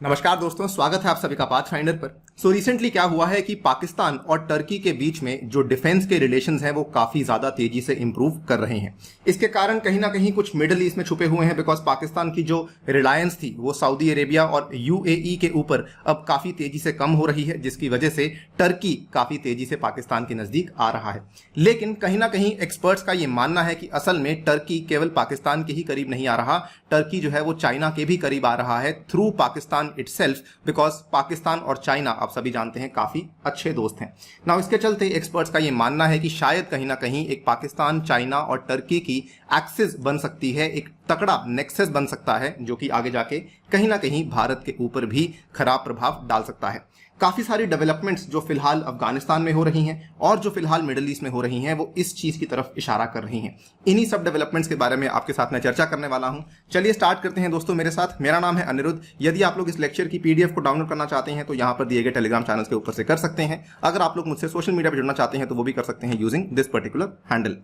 नमस्कार दोस्तों, स्वागत है आप सभी का पाथफाइंडर पर। रिसेंटली क्या हुआ है कि पाकिस्तान और टर्की के बीच में जो डिफेंस के रिलेशंस हैं वो काफी ज्यादा तेजी से इंप्रूव कर रहे हैं। इसके कारण कहीं ना कहीं कुछ मिडिल ईस्ट में छुपे हुए हैं, बिकॉज पाकिस्तान की जो रिलायंस थी वो सऊदी अरेबिया और यूएई के ऊपर अब काफी तेजी से कम हो रही है, जिसकी वजह से टर्की काफी तेजी से पाकिस्तान के नजदीक आ रहा है। लेकिन कहीं ना कहीं एक्सपर्ट्स का ये मानना है कि असल में टर्की केवल पाकिस्तान के ही करीब नहीं आ रहा, टर्की जो है वो चाइना के भी करीब आ रहा है through Pakistan itself, because Pakistan और चाइना आप सभी जानते हैं काफी अच्छे दोस्त हैं। नाउ इसके चलते एक्सपर्ट्स का यह मानना है कि शायद कहीं ना कहीं एक पाकिस्तान, चाइना और टर्की की एक्सिस बन सकती है, एक तकड़ा नेक्सस बन सकता है, जो कि आगे जाके कहीं ना कहीं भारत के ऊपर भी खराब प्रभाव डाल सकता है। काफी सारी डेवलपमेंट्स जो फिलहाल अफगानिस्तान में हो रही हैं और जो फिलहाल मिडिल ईस्ट में हो रही हैं वो इस चीज की तरफ इशारा कर रही हैं। इन्हीं सब डेवलपमेंट्स के बारे में आपके साथ मैं चर्चा करने वाला हूं। चलिए स्टार्ट करते हैं दोस्तों मेरे साथ। मेरा नाम है अनिरुद्ध। यदि आप लोग इस लेक्चर की पीडीएफ को डाउनलोड करना चाहते हैं तो यहां पर दिए गए टेलीग्राम चैनल के ऊपर से कर सकते हैं। अगर आप लोग मुझसे सोशल मीडिया पर जुड़ना चाहते हैं तो वो भी कर सकते हैं using this particular handle.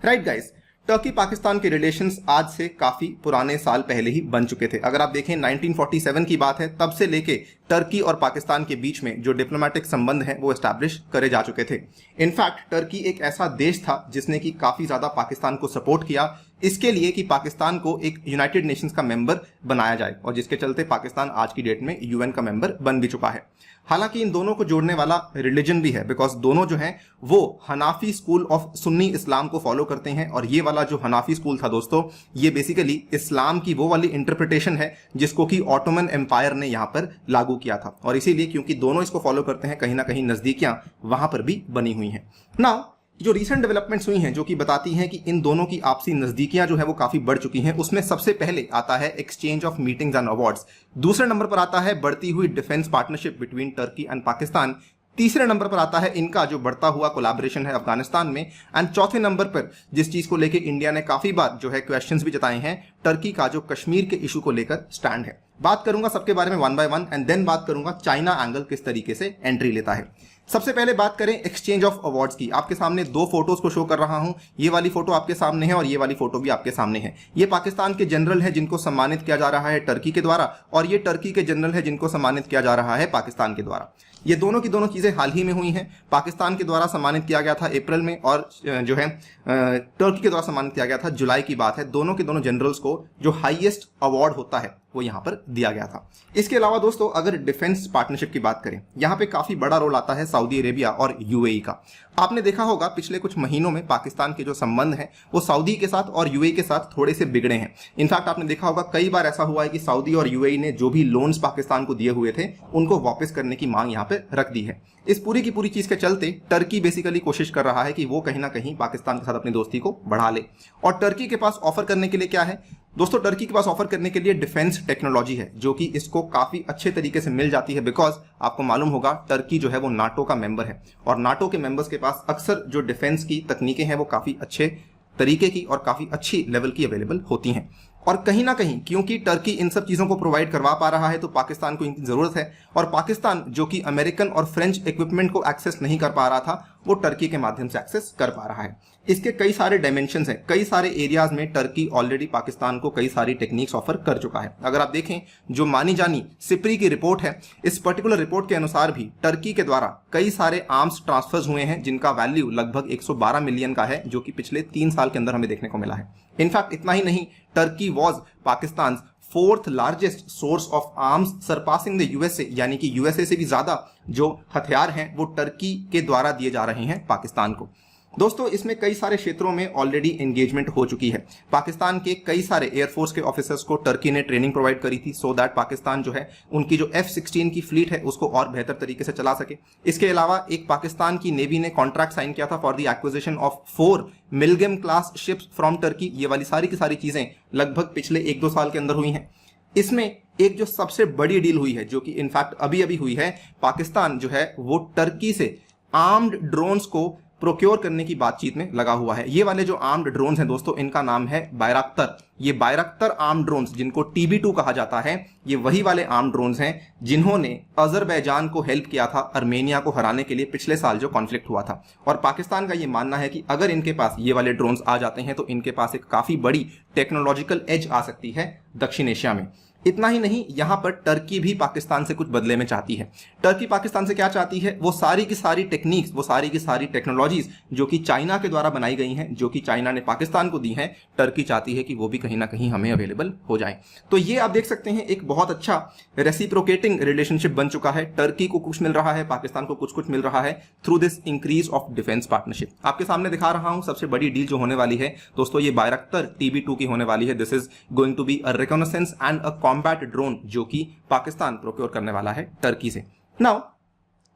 Right guys, Turkey Pakistan के रिलेशंस आज से काफी पुराने साल पहले ही बन चुके थे। अगर आप देखें 1947 की बात है, तब से लेके टर्की और पाकिस्तान के बीच में जो डिप्लोमेटिक संबंध हैं वो एस्टैब्लिश करे जा चुके थे। इनफैक्ट टर्की एक ऐसा देश था जिसने कि काफी ज्यादा पाकिस्तान को सपोर्ट किया इसके लिए कि पाकिस्तान को एक यूनाइटेड नेशंस का मेंबर बनाया जाए, और जिसके चलते पाकिस्तान आज की डेट में यूएन का मेंबर बन भी चुका है। हालांकि इन दोनों को जोड़ने वाला रिलीजन भी है, बिकॉज दोनों जो हैं वो हनाफी स्कूल ऑफ सुन्नी इस्लाम को फॉलो करते हैं, और ये वाला जो हनाफी स्कूल था दोस्तों, ये बेसिकली इस्लाम की वो वाली इंटरप्रिटेशन है जिसको कि ऑटोमन एम्पायर ने यहाँ पर लागू किया था, और इसीलिए क्योंकि दोनों इसको फॉलो करते हैं कहीं ना कहीं नजदीकियां वहां पर भी बनी हुई हैं। नाउ जो रीसेंट डेवलपमेंट्स हुई हैं जो कि बताती हैं कि इन दोनों की आपसी नजदीकियां जो है वो काफी बढ़ चुकी हैं, उसमें सबसे पहले आता है exchange of meetings and awards. दूसरे नंबर पर आता है बढ़ती हुई defence partnership between Turkey and Pakistan. तीसरे नंबर पर आता है इनका जो बढ़ता हुआ कोलैबोरेशन है अफगानिस्तान में। एंड चौथे नंबर पर जिस चीज को लेकर इंडिया ने काफी बार जो है क्वेश्चंस भी जताए हैं, टर्की का जो कश्मीर के इशू को लेकर स्टैंड है। बात करूंगा सबके बारे में one by one, and then बात करूंगा चाइना एंगल किस तरीके से एंट्री लेता है। सबसे पहले बात करें एक्सचेंज ऑफ अवार्ड्स की। आपके सामने दो फोटोज को शो कर रहा हूं। ये वाली फोटो आपके सामने है और ये वाली फोटो भी आपके सामने है। ये पाकिस्तान के जनरल है जिनको सम्मानित किया जा रहा है टर्की के द्वारा, और ये टर्की के जनरल है जिनको सम्मानित किया जा रहा है पाकिस्तान के द्वारा। ये दोनों की दोनों चीजें हाल ही में हुई हैं। पाकिस्तान के द्वारा सम्मानित किया गया था अप्रैल में, और जो है टर्की के द्वारा सम्मानित किया गया था जुलाई की बात है। दोनों के दोनों जनरल्स को जो हाईएस्ट अवार्ड होता है वो यहां पर दिया गया था। इसके अलावा दोस्तों अगर डिफेंस पार्टनरशिप की बात करें, यहां पे काफी बड़ा रोल आता है सऊदी अरेबिया और यूएई का। आपने देखा होगा पिछले कुछ महीनों में पाकिस्तान के जो संबंध हैं वो सऊदी के साथ और यूएई के साथ थोड़े से बिगड़े हैं। इनफैक्ट आपने देखा होगा कई बार ऐसा हुआ है कि सऊदी और यूएई ने जो भी लोन्स पाकिस्तान को दिए हुए थे उनको वापस करने की मांग यहां पे रख दी है। इस पूरी की पूरी चीज के चलते टर्की बेसिकली कोशिश कर रहा है कि वो कहीं ना कहीं पाकिस्तान के साथ अपनी दोस्ती को बढ़ा ले। और टर्की के पास ऑफर करने के लिए क्या है दोस्तों? टर्की के पास ऑफर करने के लिए डिफेंस टेक्नोलॉजी है, जो कि इसको काफी अच्छे तरीके से मिल जाती है, बिकॉज आपको मालूम होगा टर्की जो है वो नाटो का मेंबर है, और नाटो के मेंबर्स के पास अक्सर जो डिफेंस की तकनीकें हैं वो काफी अच्छे तरीके की और काफी अच्छी लेवल की अवेलेबल होती हैं। और कहीं ना कहीं क्योंकि टर्की इन सब चीजों को प्रोवाइड करवा पा रहा है तो पाकिस्तान को इनकी जरूरत है, और पाकिस्तान जो कि अमेरिकन और फ्रेंच इक्विपमेंट को एक्सेस नहीं कर पा रहा था वो टर्की के माध्यम से एक्सेस कर पा रहा है। इसके कई सारे डायमेंशंस हैं, कई सारे एरियाज में टर्की ऑलरेडी पाकिस्तान को कई सारी टेक्निक्स ऑफर कर चुका है। अगर आप देखें जो मानी जानी सिप्री की रिपोर्ट है, इस पर्टिकुलर रिपोर्ट के अनुसार भी टर्की के द्वारा कई सारे आर्म्स ट्रांसफर्स हुए हैं जिनका वैल्यू लगभग 112 मिलियन का है, जो कि पिछले 3 साल के अंदर हमें देखने को मिला है। इनफैक्ट इतना ही नहीं, Turkey was Pakistan fourth largest source of arms surpassing the USA, यानी कि यूएसए से भी ज्यादा जो हथियार हैं वो टर्की के द्वारा दिए जा रहे हैं पाकिस्तान को। दोस्तों इसमें कई सारे क्षेत्रों में ऑलरेडी एंगेजमेंट हो चुकी है। पाकिस्तान के कई सारे एयरफोर्स के ऑफिसर्स को टर्की ने ट्रेनिंग प्रोवाइड करी थी, सो दैट पाकिस्तान जो है उनकी जो F-16 की फ्लीट है उसको और बेहतर तरीके से चला सके। इसके अलावा एक पाकिस्तान की नेवी ने कॉन्ट्रैक्ट साइन किया था for the acquisition of 4 Milgem class ships from Turkey. ये वाली सारी की सारी चीजें लगभग पिछले 1-2 साल के अंदर हुई हैं। इसमें एक जो सबसे बड़ी डील हुई है, जो कि इनफैक्ट अभी अभी हुई है, पाकिस्तान जो है वो टर्की से आर्म्ड ड्रोन्स को प्रोक्योर करने की बातचीत में लगा हुआ है। ये वाले जो आर्म्ड ड्रोन्स हैं दोस्तों, इनका नाम है बायरक्तर। ये बायरक्तर आर्म्ड ड्रोन्स जिनको TB2 कहा जाता है, ये वही वाले आर्म्ड ड्रोन्स हैं जिन्होंने अजरबैजान को हेल्प किया था अर्मेनिया को हराने के लिए पिछले साल जो कॉन्फ्लिक्ट हुआ था। और पाकिस्तान का ये मानना है कि अगर इनके पास ये वाले ड्रोन्स आ जाते हैं तो इनके पास एक काफी बड़ी टेक्नोलॉजिकल एज आ सकती है दक्षिण एशिया में। इतना ही नहीं, यहां पर टर्की भी पाकिस्तान से कुछ बदले में चाहती है। टर्की पाकिस्तान से क्या चाहती है? वो सारी की सारी टेक्निक्स, वो सारी की सारी टेक्नोलॉजीज जो कि चाइना के द्वारा बनाई गई हैं, जो कि चाइना ने पाकिस्तान को दी हैं, टर्की चाहती है कि वो भी कहीं ना कहीं हमें अवेलेबल हो जाए। तो ये आप देख सकते हैं एक बहुत अच्छा रेसिप्रोकेटिंग रिलेशनशिप बन चुका है। टर्की को कुछ मिल रहा है, पाकिस्तान को कुछ कुछ मिल रहा है through this increase of defence partnership. आपके सामने दिखा रहा हूं सबसे बड़ी डील जो होने वाली है दोस्तों, ये बायरक्तर TB2 की होने वाली है। This is going to be a reconnaissance and a combat drone जो कि पाकिस्तान प्रोक्योर करने वाला है टर्की से। नाउ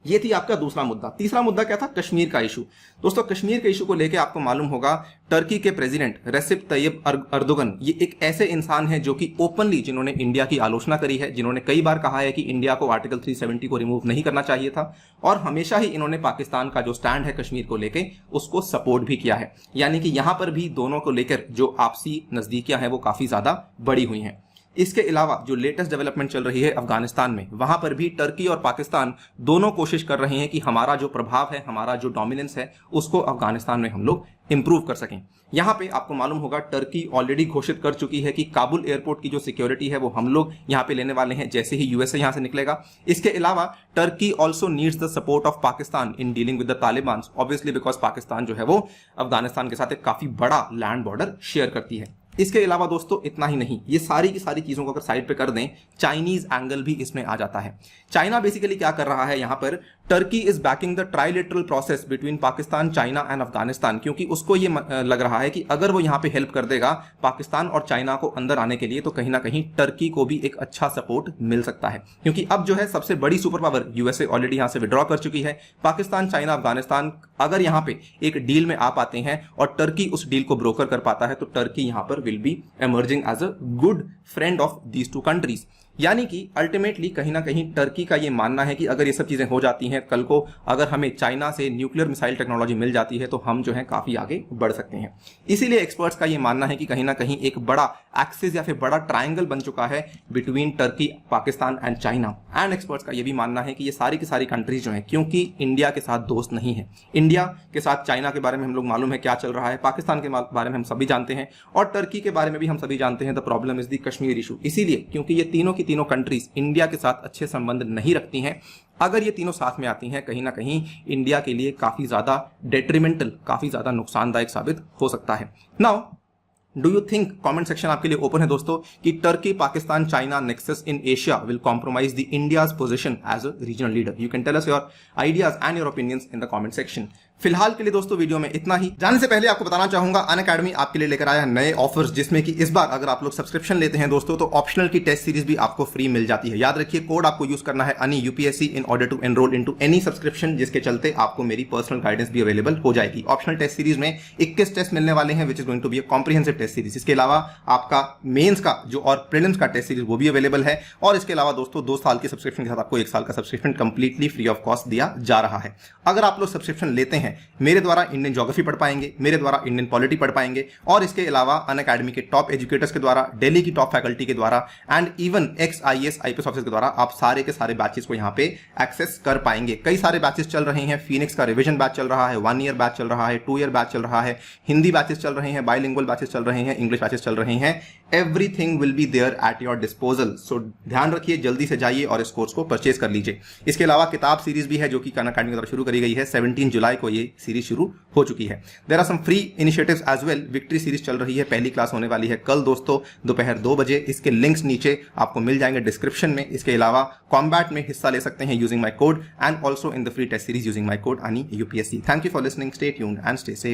ये थी आपका दूसरा मुद्दा। तीसरा मुद्दा क्या था? कश्मीर का इशू। दोस्तों कश्मीर के इशू को लेकर आपको मालूम होगा टर्की के प्रेसिडेंट रेसिप तैयब अर्दोगन ये एक ऐसे इंसान है जो कि ओपनली, जिन्होंने इंडिया की आलोचना करी है, जिन्होंने कई बार कहा है कि इंडिया को आर्टिकल 370 को रिमूव नहीं करना चाहिए था, और हमेशा ही इन्होंने पाकिस्तान का जो स्टैंड है कश्मीर को लेकर उसको सपोर्ट भी किया है। यानी कि यहां पर भी दोनों को लेकर जो आपसी नजदीकियां हैं वो काफी ज्यादा बड़ी हुई हैं। इसके अलावा जो लेटेस्ट डेवलपमेंट चल रही है अफगानिस्तान में, वहां पर भी टर्की और पाकिस्तान दोनों कोशिश कर रहे हैं कि हमारा जो प्रभाव है, हमारा जो डोमिनेंस है, उसको अफगानिस्तान में हम लोग इंप्रूव कर सकें। यहां पे आपको मालूम होगा टर्की ऑलरेडी घोषित कर चुकी है कि काबुल एयरपोर्ट की जो सिक्योरिटी है वो हम लोग यहां पे लेने वाले हैं जैसे ही यूएसए यहां से निकलेगा। इसके अलावा Turkey also needs the support of Pakistan in dealing with the Taliban, obviously because Pakistan जो है वो अफगानिस्तान के साथ एक काफी बड़ा लैंड बॉर्डर शेयर करती है। इसके अलावा दोस्तों इतना ही नहीं, ये सारी की सारी चीजों को अगर साइड पे कर दें, चाइनीज एंगल भी इसमें आ जाता है। चाइना बेसिकली क्या कर रहा है यहां पर? Turkey is banking the trilateral process between Pakistan, China and Afghanistan, क्योंकि उसको ये लग रहा है कि अगर वो यहां पे हेल्प कर देगा पाकिस्तान और चाइना को अंदर आने के लिए, तो कहीं ना कहीं टर्की को भी एक अच्छा सपोर्ट मिल सकता है। क्योंकि अब जो है सबसे बड़ी सुपर पावर यूएसए ऑलरेडी यहां से विड्रॉ कर चुकी है। पाकिस्तान, चाइना, अफगानिस्तान अगर यहां पे एक डील में आ पाते हैं और टर्की उस डील को ब्रोकर कर पाता है, तो टर्की यहां पर will be emerging as a good friend of these two countries। यानी कि अल्टीमेटली कहीं ना कहीं टर्की का ये मानना है कि अगर ये सब चीजें हो जाती हैं, कल को अगर हमें चाइना से न्यूक्लियर मिसाइल टेक्नोलॉजी मिल जाती है, तो हम जो है काफी आगे बढ़ सकते हैं। इसीलिए एक्सपर्ट्स का ये मानना है कि कहीं ना कहीं एक बड़ा एक्सिस या फिर बड़ा ट्रायंगल बन चुका है between Turkey, Pakistan and China. And experts का ये भी मानना है कि ये सारी की सारी कंट्रीज जो है, क्योंकि इंडिया के साथ दोस्त नहीं है, इंडिया के साथ चाइना के बारे में हम लोग मालूम है क्या चल रहा है, पाकिस्तान के बारे में हम सभी जानते हैं, और टर्की के बारे में भी हम सभी जानते हैं। The problem is the Kashmir issue. इसीलिए क्योंकि ये तीनों की तीनों कंट्रीज इंडिया के साथ अच्छे संबंध नहीं रखती हैं, अगर ये तीनों साथ में आती हैं, कहीं ना कहीं इंडिया के लिए काफी ज्यादा डेट्रीमेंटल, काफी ज्यादा नुकसानदायक साबित हो सकता है। Now do you think, comment section आपके लिए ओपन है दोस्तों, कि Turkey, Pakistan, China nexus in Asia will compromise the India's position as a regional leader? You can tell us your ideas and your opinions in the comment section. फिलहाल के लिए दोस्तों video में इतना ही। जाने से पहले आपको बताना चाहूंगा अनअकैडमी आपके लिए लेकर आया नए ऑफर्स, जिसमें कि इस बार अगर आप लोग सब्सक्रिप्शन लेते हैं दोस्तों, तो ऑप्शनल की टेस्ट सीरीज भी आपको फ्री मिल जाती है। याद रखिए कोड आपको यूज करना है अनि UPSC in order to enroll into any subscription, जिसके चलते आपको मेरी पर्सनल गाइडेंस भी अवेलेबल हो जाएगी। ऑप्शनल टेस्ट सीरीज में 21 टेस्ट मिलने वाले हैं, which is going to be a comprehensive test series. इसके अलावा आपका मेंस का जो और प्रीलिम्स का टेस्ट सीरीज वो भी अवेलेबल है। और इसके अलावा दोस्तों 2 साल की सब्सक्रिप्शन के साथ आपको 1 साल का subscription completely free of cost दिया जा रहा है। अगर आप लोग सब्सक्रिप्शन लेते हैं, मेरे द्वारा इंडियन ज्योग्राफी पढ़ पाएंगे, मेरे द्वारा इंडियन पॉलिटी पढ़ पाएंगे, और इसके अलावा अनअकैडमी के टॉप एजुकेटर्स के द्वारा, दिल्ली की टॉप फैकल्टी के द्वारा, and even x IAS IPS officer के द्वारा आप सारे के सारे बैचेस को यहां पे एक्सेस कर पाएंगे। कई सारे बैचेस चल रहे हैं। फीनिक्स का रिवीजन बैच चल रहा है, 1 ईयर बैच चल रहा है, 2 ईयर बैच चल रहा है, हिंदी बैचेस चल रहे हैं, बाइलिंगुअल बैचेस चल रहे हैं, इंग्लिश बैचेस चल रहे हैं। Everything will be there at your disposal. So ध्यान रखिए, जल्दी से जाइए और इस कोर्स को परचेज कर लीजिए। इसके अलावा किताब सीरीज भी है जो कि अनअकैडमी के द्वारा शुरू करी गई है। 17 जुलाई को ये सीरीज शुरू हो चुकी है। There are some free initiatives as well. Victory series चल रही है, पहली क्लास होने वाली है कल दोस्तों दोपहर 2 बजे। इसके लिंक्स नीचे आपको मिल जाएंगे डिस्क्रिप्शन में। इसके अलावा कॉम्बैट में हिस्सा ले सकते हैं using my code, and also in the free test series using my code अनि UPSC. Thank you for listening, stay tuned and stay safe.